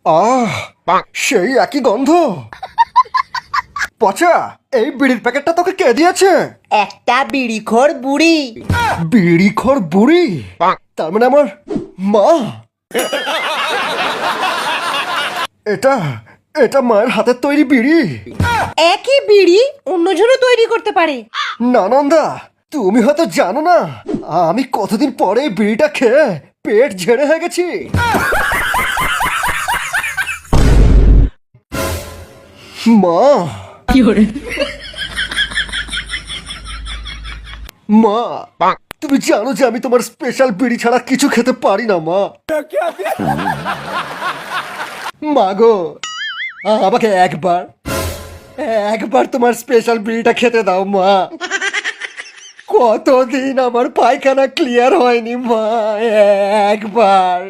আহ, সেই একই গন্ধ। পচা, এই বিড়ির প্যাকেটটা তোকে কে দিয়েছে? একটা বিড়িখোর বুড়ি। বিড়িখোর বুড়ি? তার মানে আমার মা। এটা এটা মায়ের হাতের তৈরি বিড়ি। একই বিড়ি অন্যজনও তৈরি করতে পারে। নানন্দা, তুমি হয়তো জানো না, আমি কতদিন পরে এই বিড়িটা খেয়ে পেট ঝেড়ে হয়ে গেছি। মা, মা, তুমি জানো যে আমি তোমার স্পেশাল বিড়ি ছাড়া কিছু খেতে পারি না মা। মা গো, আমাকে একবার একবার তোমার স্পেশাল বিড়িটা খেতে দাও মা। কতদিন আমার পায়খানা ক্লিয়ার হয়নি মা, একবার।